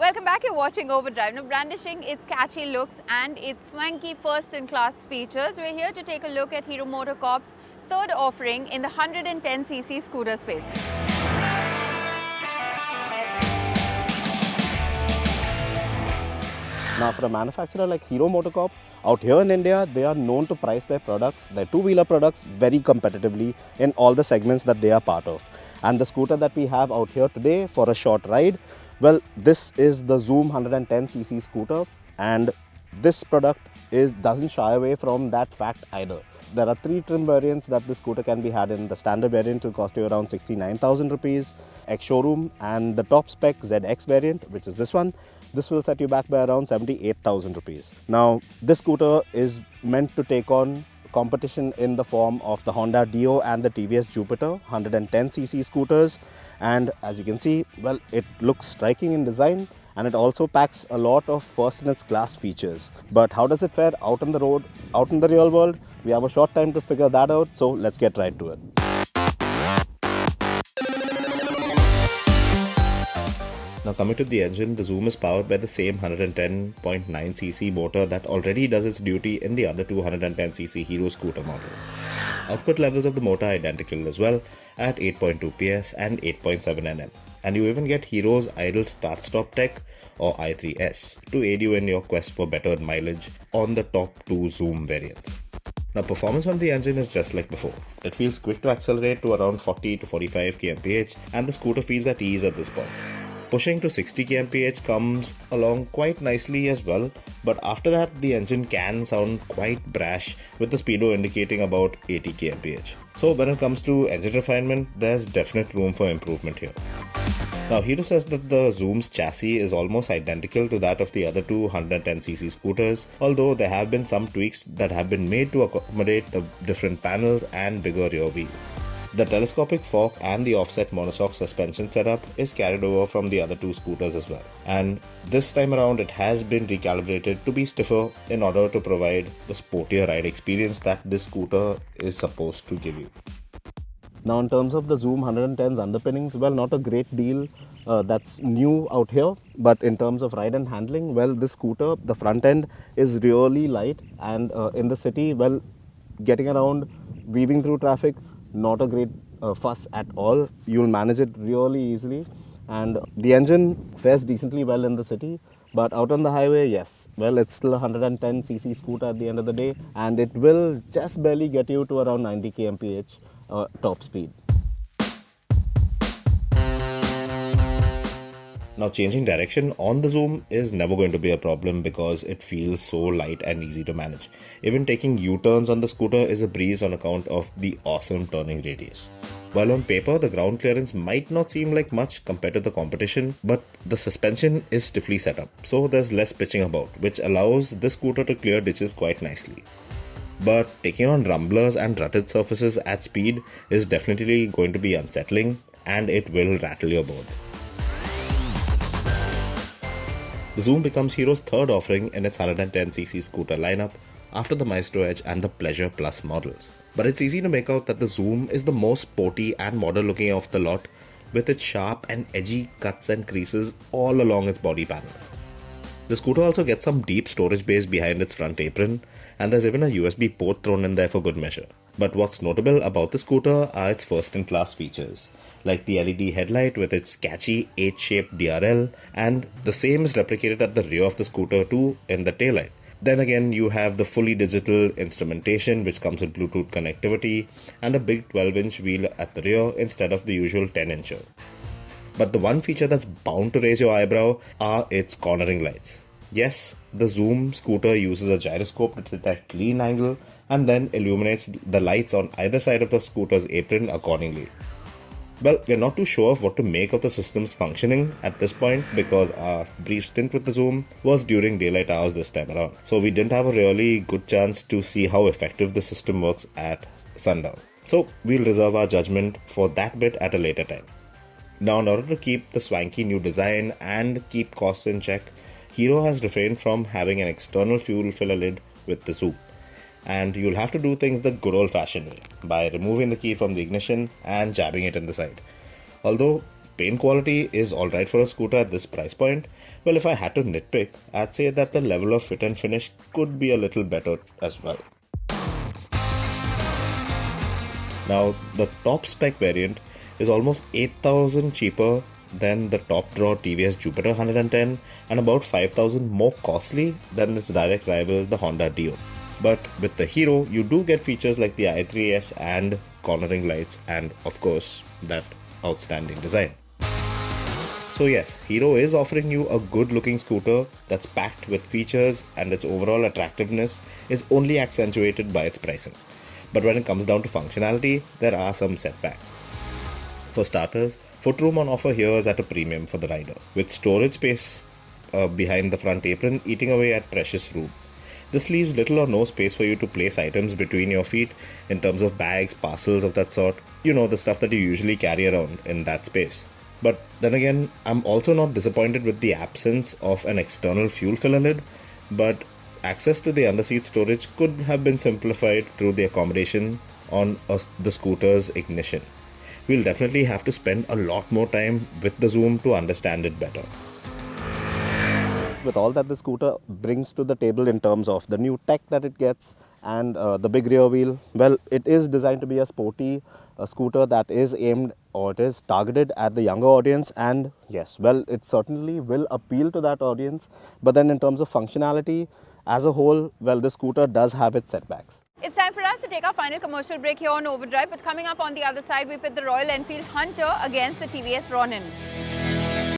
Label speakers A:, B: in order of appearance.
A: Welcome back, you're watching Overdrive. Now, brandishing its catchy looks and its swanky first-in-class features, we're here to take a look at Hero MotoCorp's third offering in the 110cc scooter space.
B: Now, for a manufacturer like Hero MotoCorp, out here in India, they are known to price their products, their two-wheeler products, very competitively in all the segments that they are part of. And the scooter that we have out here today for a short ride, well, this is the Xoom 110cc scooter, and this product doesn't shy away from that fact either. There are 3 trim variants that this scooter can be had in. The standard variant will cost you around 69,000 rupees, ex-showroom, and the top spec ZX variant, which is this one, this will set you back by around 78,000 rupees. Now, this scooter is meant to take on competition in the form of the Honda Dio and the TVS Jupiter 110cc scooters, and as you can see, well, it looks striking in design and it also packs a lot of first in its class features. But how does it fare out on the road, out in the real world? We have a short time to figure that out, so let's get right to it. Now, coming to the engine, the Xoom is powered by the same 110.9cc motor that already does its duty in the other 210cc Hero scooter models. Output levels of the motor are identical as well at 8.2 PS and 8.7 Nm. And you even get Hero's idle start-stop tech, or i3S, to aid you in your quest for better mileage on the top 2 Xoom variants. Now, performance on the engine is just like before. It feels quick to accelerate to around 40 to 45 kmph, and the scooter feels at ease at this point. Pushing to 60 kmph comes along quite nicely as well, but after that the engine can sound quite brash, with the speedo indicating about 80 kmph. So when it comes to engine refinement, there's definite room for improvement here. Now, Hero says that the Xoom's chassis is almost identical to that of the other two 110cc scooters, although there have been some tweaks that have been made to accommodate the different panels and bigger rear wheel. The telescopic fork and the offset monoshock suspension setup is carried over from the other two scooters as well. And this time around it has been recalibrated to be stiffer in order to provide the sportier ride experience that this scooter is supposed to give you. Now, in terms of the Xoom 110's underpinnings, well, not a great deal that's new out here, but in terms of ride and handling, well, this scooter, the front end is really light, and in the city, well, getting around, weaving through traffic, not a great fuss at all. You'll manage it really easily, and the engine fares decently well in the city, but out on the highway, yes, well, it's still a 110cc scooter at the end of the day, and it will just barely get you to around 90 kmph top speed. Now, changing direction on the Xoom is never going to be a problem because it feels so light and easy to manage. Even taking U-turns on the scooter is a breeze on account of the awesome turning radius. While on paper, the ground clearance might not seem like much compared to the competition, but the suspension is stiffly set up, so there's less pitching about, which allows this scooter to clear ditches quite nicely. But taking on rumblers and rutted surfaces at speed is definitely going to be unsettling, and it will rattle your board. The Xoom becomes Hero's third offering in its 110cc scooter lineup after the Maestro Edge and the Pleasure Plus models. But it's easy to make out that the Xoom is the most sporty and modern looking of the lot, with its sharp and edgy cuts and creases all along its body panels. The scooter also gets some deep storage bays behind its front apron, and there's even a USB port thrown in there for good measure. But what's notable about the scooter are its first-in-class features, like the LED headlight with its catchy H-shaped DRL, and the same is replicated at the rear of the scooter too in the taillight. Then again, you have the fully digital instrumentation which comes with Bluetooth connectivity and a big 12-inch wheel at the rear instead of the usual 10-incher. But the one feature that's bound to raise your eyebrow are its cornering lights. Yes, the Xoom scooter uses a gyroscope to detect lean angle and then illuminates the lights on either side of the scooter's apron accordingly. Well, we're not too sure of what to make of the system's functioning at this point because our brief stint with the Xoom was during daylight hours this time around. So we didn't have a really good chance to see how effective the system works at sundown. So we'll reserve our judgment for that bit at a later time. Now, in order to keep the swanky new design and keep costs in check, Hero has refrained from having an external fuel filler lid with the Xoom. And you'll have to do things the good old fashioned way by removing the key from the ignition and jabbing it in the side. Although paint quality is alright for a scooter at this price point. Well, if I had to nitpick, I'd say that the level of fit and finish could be a little better as well. Now, the top spec variant is almost 8,000 cheaper than the top draw TVS Jupiter 110 and about 5,000 more costly than its direct rival, the Honda Dio. But with the Hero, you do get features like the i3S and cornering lights and, of course, that outstanding design. So yes, Hero is offering you a good looking scooter that's packed with features, and its overall attractiveness is only accentuated by its pricing. But when it comes down to functionality, there are some setbacks. For starters, footroom on offer here is at a premium for the rider, with storage space behind the front apron eating away at precious room. This leaves little or no space for you to place items between your feet in terms of bags, parcels of that sort, the stuff that you usually carry around in that space. But then again, I'm also not disappointed with the absence of an external fuel filler lid, but access to the underseat storage could have been simplified through the accommodation on the scooter's ignition. We'll definitely have to spend a lot more time with the Xoom to understand it better. With all that the scooter brings to the table in terms of the new tech that it gets and the big rear wheel, well, it is designed to be a sporty scooter that is aimed, or it is targeted at the younger audience, and yes, well, it certainly will appeal to that audience. But then in terms of functionality as a whole, well, this scooter does have its setbacks.
A: It's time for us to take our final commercial break here on Overdrive, but coming up on the other side, we pit the Royal Enfield Hunter against the TVS Ronin.